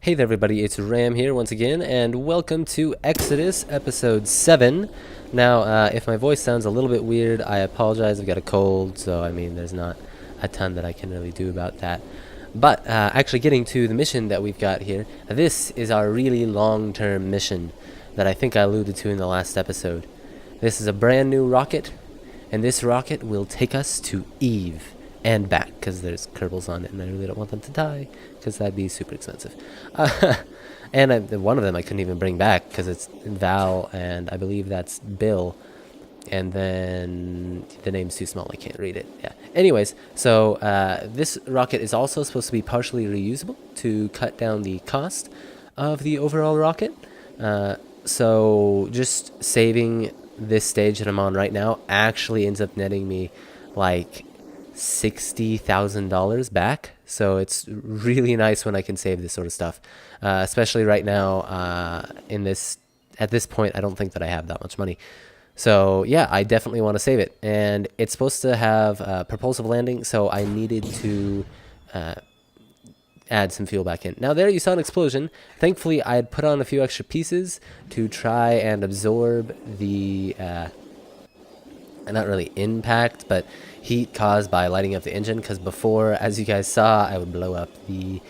Hey there everybody, it's Ram here once again, and welcome to Exodus episode 7. Now, if my voice sounds a little bit weird, I apologize. I've got a cold, so I mean, there's not a ton that I can really do about that. But actually getting to the mission that we've got here, this is our really long-term mission that I think I alluded to in the last episode. This is a brand new rocket, and this rocket will take us to Eve and back, because there's Kerbals on it, and I really don't want them to die, because that'd be super expensive. And one of them I couldn't even bring back, because it's Val, and I believe that's Bill, and then the name's too small, I can't read it. Yeah. Anyways, so this rocket is also supposed to be partially reusable to cut down the cost of the overall rocket. So just saving this stage that I'm on right now actually ends up netting me like $60,000 back, so it's really nice when I can save this sort of stuff, especially right now. At this point I don't think that I have that much money, so yeah, I definitely want to save it. And it's supposed to have propulsive landing, so I needed to add some fuel back in. Now there you saw an explosion. Thankfully I had put on a few extra pieces to try and absorb the not really impact, but heat caused by lighting up the engine, because before, as you guys saw, I would blow up the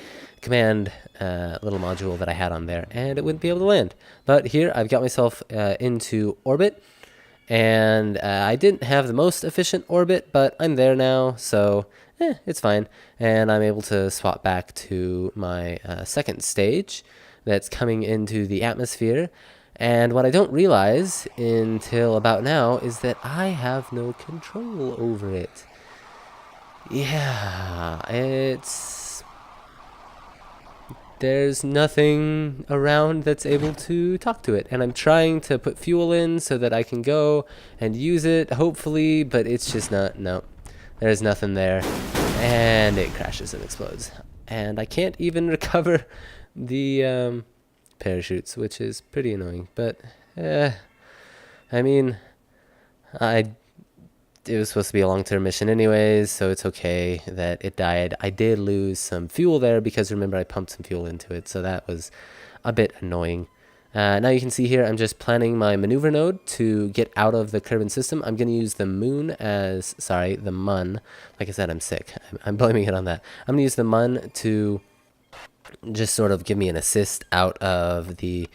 command little module that I had on there, and it wouldn't be able to land. But here I've got myself into orbit, and I didn't have the most efficient orbit, but I'm there now, so it's fine. And I'm able to swap back to my second stage that's coming into the atmosphere. And what I don't realize until about now is that I have no control over it. Yeah, there's nothing around that's able to talk to it. And I'm trying to put fuel in so that I can go and use it, hopefully, but it's just no, there's nothing there. And it crashes and explodes. And I can't even recover the parachutes, which is pretty annoying. But I mean, it was supposed to be a long-term mission anyways, so it's okay that it died. I did lose some fuel there because, remember, I pumped some fuel into it, so that was a bit annoying. Now you can see here I'm just planning my maneuver node to get out of the Kerbin system. I'm going to use the the Mun. Like I said, I'm sick. I'm blaming it on that. I'm going to use the Mun to just sort of give me an assist out of the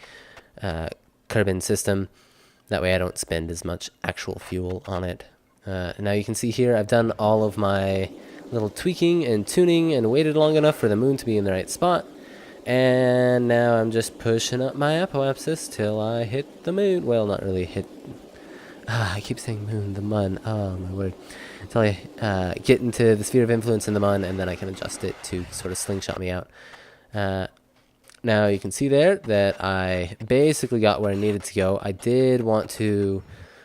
Kerbin system. That way I don't spend as much actual fuel on it. Now you can see here I've done all of my little tweaking and tuning and waited long enough for the moon to be in the right spot. And now I'm just pushing up my apoapsis till I hit the moon. Well, not really hit. I keep saying moon, the Mun. Oh, my word. Until I get into the sphere of influence in the Mun, and then I can adjust it to sort of slingshot me out. Now you can see there that I basically got where I needed to go. I did want to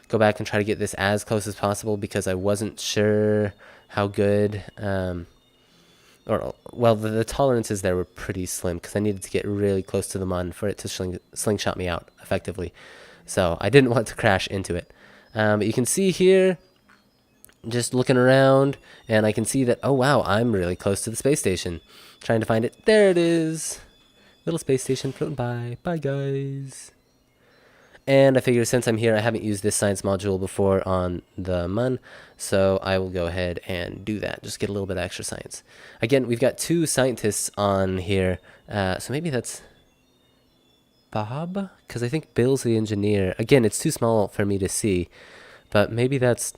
go back and try to get this as close as possible because I wasn't sure how good, the tolerances there were pretty slim because I needed to get really close to the Mun for it to slingshot me out effectively. So I didn't want to crash into it. But you can see here, just looking around, and I can see that, oh wow, I'm really close to the space station. Trying to find it. There it is. Little space station floating by. Bye, guys. And I figure since I'm here, I haven't used this science module before on the Mun, so I will go ahead and do that. Just get a little bit of extra science. Again, we've got two scientists on here, so maybe that's Bob? Because I think Bill's the engineer. Again, it's too small for me to see, but maybe that's...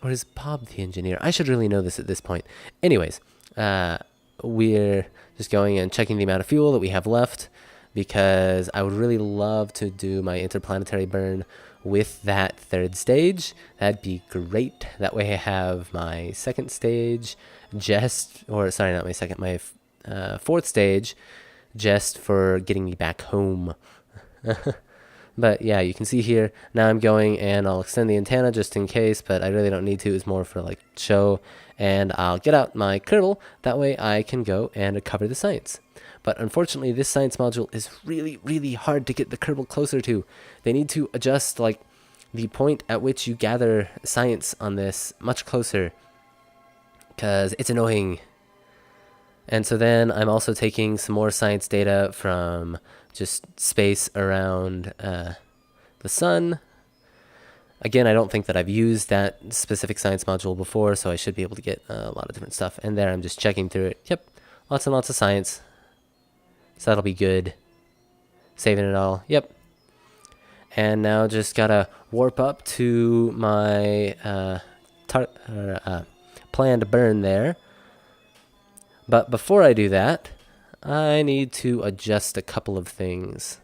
Or is Bob the engineer? I should really know this at this point. Anyways, we're just going and checking the amount of fuel that we have left, because I would really love to do my interplanetary burn with that third stage. That'd be great. That way I have my second stage my fourth stage just for getting me back home. But yeah, you can see here, now I'm going and I'll extend the antenna just in case, but I really don't need to. It's more for like show. And I'll get out my Kerbal. That way I can go and recover the science. But unfortunately, this science module is really, really hard to get the Kerbal closer to. They need to adjust like the point at which you gather science on this much closer, because it's annoying. And so then I'm also taking some more science data from just space around the sun. Again, I don't think that I've used that specific science module before, so I should be able to get a lot of different stuff. And there I'm just checking through it. Yep, lots and lots of science. So that'll be good. Saving it all. Yep. And now just gotta warp up to my planned burn there. But before I do that, I need to adjust a couple of things.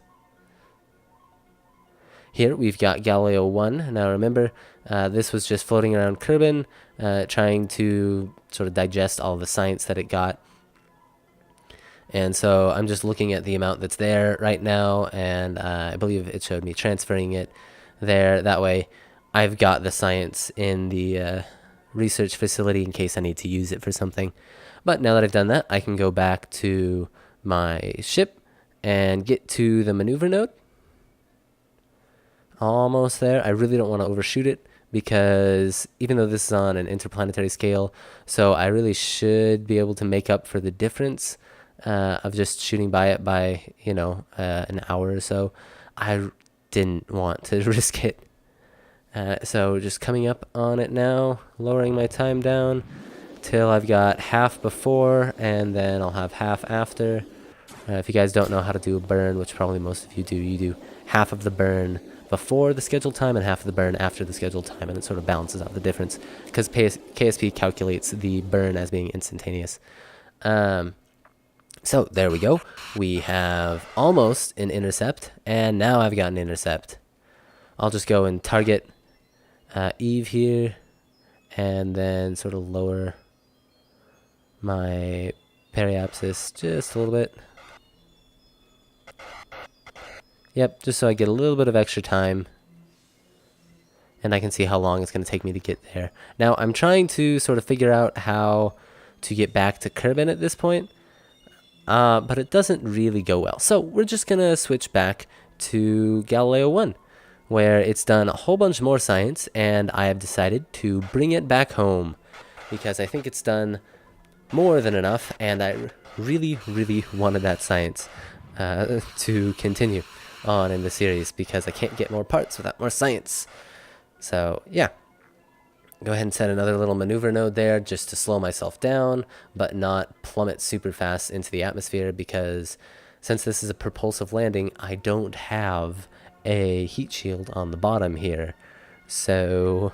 Here we've got Galileo 1. Now remember, this was just floating around Kerbin, trying to sort of digest all the science that it got. And so I'm just looking at the amount that's there right now, and I believe it showed me transferring it there. That way I've got the science in the research facility in case I need to use it for something. But now that I've done that, I can go back to my ship and get to the maneuver node. Almost there. I really don't want to overshoot it because even though this is on an interplanetary scale, so I really should be able to make up for the difference of just shooting by it by, an hour or so. I didn't want to risk it. So just coming up on it now, lowering my time down till I've got half before, and then I'll have half after. If you guys don't know how to do a burn, which probably most of you do half of the burn before the scheduled time and half of the burn after the scheduled time, and it sort of balances out the difference because KSP calculates the burn as being instantaneous. So there we go. We have almost an intercept, and now I've got an intercept. I'll just go and target Eve here, and then sort of lower my periapsis just a little bit. Yep, just so I get a little bit of extra time, and I can see how long it's going to take me to get there. Now, I'm trying to sort of figure out how to get back to Kerbin at this point, but it doesn't really go well. So we're just going to switch back to Galileo 1, where it's done a whole bunch more science, and I have decided to bring it back home because I think it's done more than enough, and I really, really wanted that science to continue on in the series because I can't get more parts without more science. So yeah, go ahead and set another little maneuver node there just to slow myself down but not plummet super fast into the atmosphere, because since this is a propulsive landing, I don't have a heat shield on the bottom here, so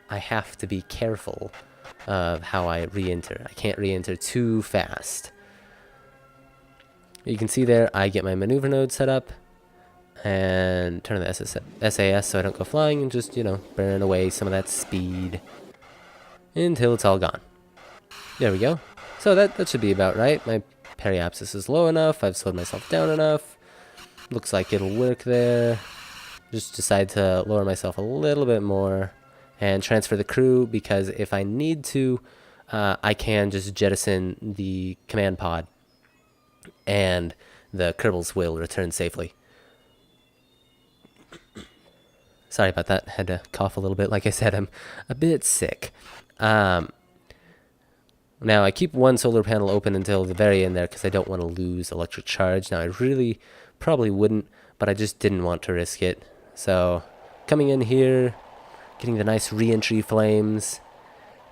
I have to be careful of how I re-enter. I can't re-enter too fast. You can see there I get my maneuver node set up and turn on the SAS so I don't go flying, and just, burn away some of that speed until it's all gone. There we go. So that should be about right. My periapsis is low enough. I've slowed myself down enough. Looks like it'll work there. Just decide to lower myself a little bit more and transfer the crew, because if I need to, I can just jettison the command pod and the Kerbals will return safely. Sorry about that. Had to cough a little bit. Like I said, I'm a bit sick. Now, I keep one solar panel open until the very end there because I don't want to lose electric charge. Now, I really probably wouldn't, but I just didn't want to risk it. So, coming in here, getting the nice re-entry flames,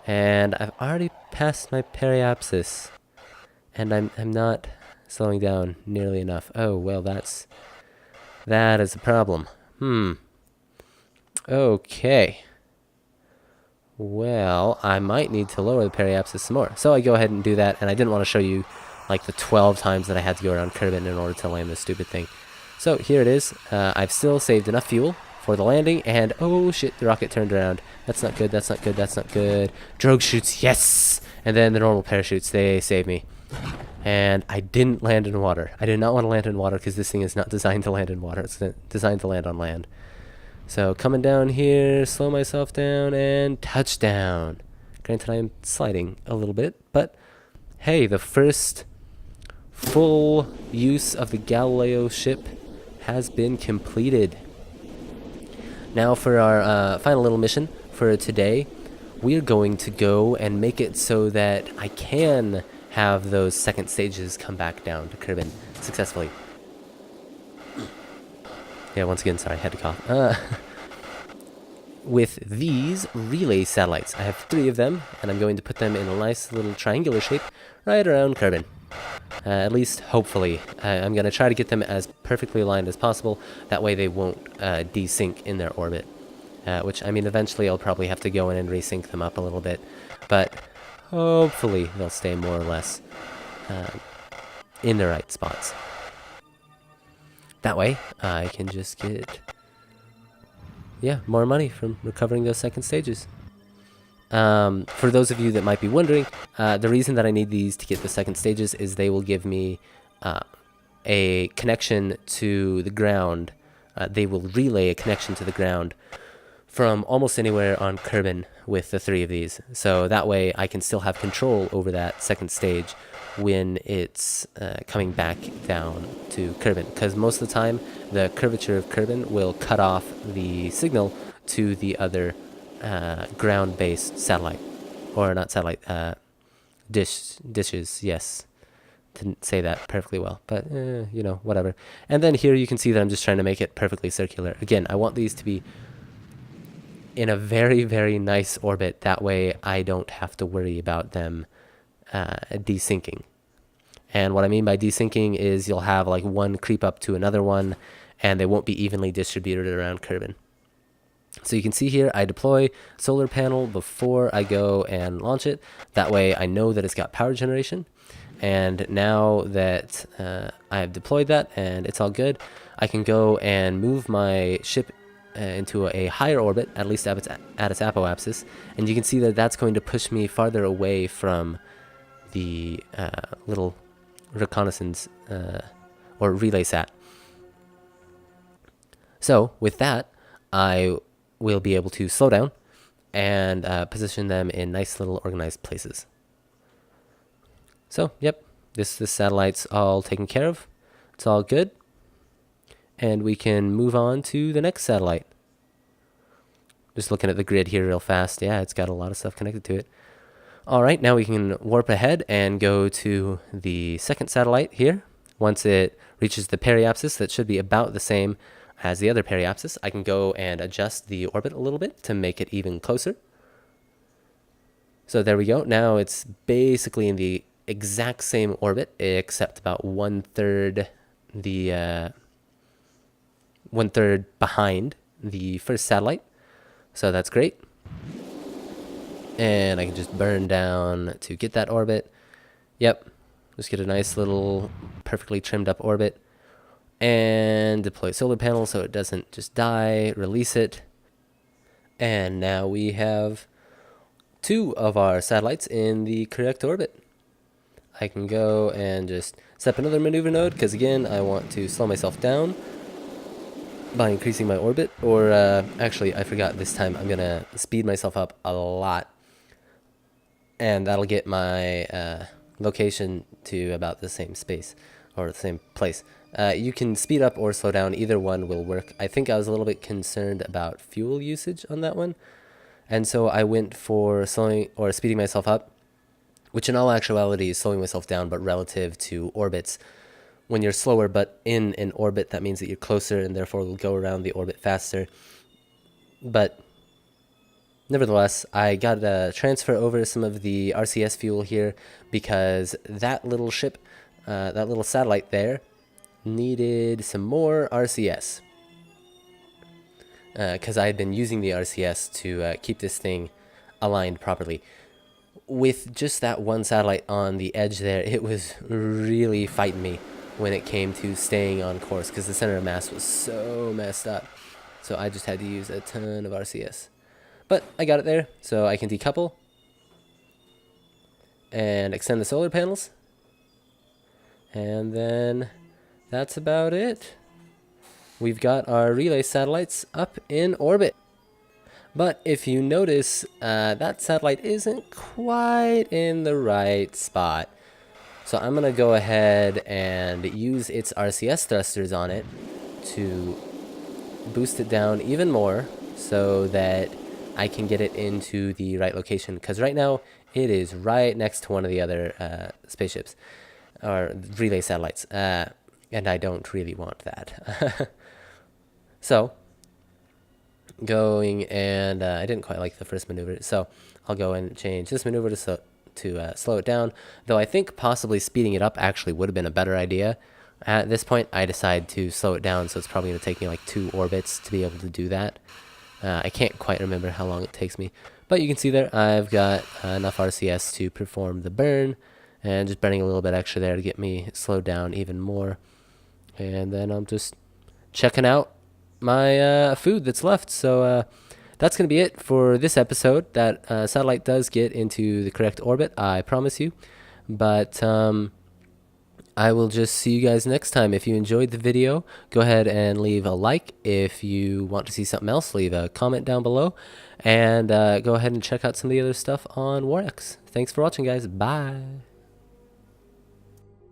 and I've already passed my periapsis, and I'm not slowing down nearly enough. Oh, well, that is a problem. Okay. Well, I might need to lower the periapsis some more. So I go ahead and do that, and I didn't want to show you like the 12 times that I had to go around Kerbin in order to land this stupid thing. So here it is. I've still saved enough fuel for the landing, and oh shit, the rocket turned around. That's not good, that's not good, that's not good. Drogue chutes, yes! And then the normal parachutes, they saved me. And I didn't land in water. I did not want to land in water because this thing is not designed to land in water. It's designed to land on land. So coming down here, slow myself down, and touchdown. Granted, I'm sliding a little bit, but hey, the first full use of the Galileo ship has been completed. Now for our final little mission for today, we're going to go and make it so that I can have those second stages come back down to Kerbin successfully. Yeah, once again, sorry, I had to cough. With these relay satellites, I have 3 of them, and I'm going to put them in a nice little triangular shape right around Kerbin. At least, hopefully. I'm going to try to get them as perfectly aligned as possible. That way they won't desync in their orbit. Which, I mean, eventually I'll probably have to go in and resync them up a little bit. But hopefully they'll stay more or less in the right spots. That way, I can just get, more money from recovering those second stages. For those of you that might be wondering, the reason that I need these to get the second stages is they will give me a connection to the ground. They will relay a connection to the ground from almost anywhere on Kerbin with the 3 of these. So that way I can still have control over that second stage when it's coming back down to Kerbin. Because most of the time, the curvature of Kerbin will cut off the signal to the other ground-based satellite. Or not satellite, dishes, yes. Didn't say that perfectly well, but, you know, whatever. And then here you can see that I'm just trying to make it perfectly circular. Again, I want these to be in a very, very nice orbit. That way I don't have to worry about them desyncing. And what I mean by desyncing is you'll have like one creep up to another one, and they won't be evenly distributed around Kerbin. So you can see here, I deploy solar panel before I go and launch it. That way I know that it's got power generation. And now that I've deployed that and it's all good, I can go and move my ship into a higher orbit, at least at its apoapsis. And you can see that that's going to push me farther away from the little reconnaissance or relay sat. So with that, I will be able to slow down and position them in nice little organized places. So, yep, this satellite's all taken care of. It's all good. And we can move on to the next satellite. Just looking at the grid here real fast. Yeah, it's got a lot of stuff connected to it. All right, now we can warp ahead and go to the second satellite here. Once it reaches the periapsis, that should be about the same as the other periapsis, I can go and adjust the orbit a little bit to make it even closer. So there we go. Now it's basically in the exact same orbit, except about 1/3 behind the first satellite. So that's great. And I can just burn down to get that orbit. Yep. Just get a nice little perfectly trimmed up orbit. And deploy solar panel so it doesn't just die. Release it. And now we have 2 of our satellites in the correct orbit. I can go and just set up another maneuver node because, again, I want to slow myself down by increasing my orbit. Or actually, I forgot this time. I'm going to speed myself up a lot. And that'll get my location to about the same space or the same place. You can speed up or slow down. Either one will work. I think I was a little bit concerned about fuel usage on that one. And so I went for slowing or speeding myself up, which in all actuality is slowing myself down, but relative to orbits. When you're slower but in an orbit, that means that you're closer and therefore will go around the orbit faster. But nevertheless, I got to transfer over some of the RCS fuel here because that little ship, that little satellite there, needed some more RCS. Because I had been using the RCS to keep this thing aligned properly. With just that one satellite on the edge there, it was really fighting me when it came to staying on course because the center of mass was so messed up. So I just had to use a ton of RCS. But I got it there, so I can decouple and extend the solar panels. And then that's about it. We've got our relay satellites up in orbit. But if you notice, that satellite isn't quite in the right spot. So I'm going to go ahead and use its RCS thrusters on it to boost it down even more so that I can get it into the right location, because right now it is right next to one of the other spaceships or relay satellites, and I don't really want that. So going, and I didn't quite like the first maneuver, so I'll go and change this maneuver to slow it down, though I think possibly speeding it up actually would have been a better idea. At this point, I decide to slow it down, so it's probably going to take me like 2 orbits to be able to do that. I can't quite remember how long it takes me, but you can see there I've got enough RCS to perform the burn, and just burning a little bit extra there to get me slowed down even more. And then I'm just checking out my food that's left. So that's going to be it for this episode. That satellite does get into the correct orbit, I promise you. But I will just see you guys next time. If you enjoyed the video, go ahead and leave a like. If you want to see something else, leave a comment down below. And go ahead and check out some of the other stuff on WarX. Thanks for watching, guys. Bye.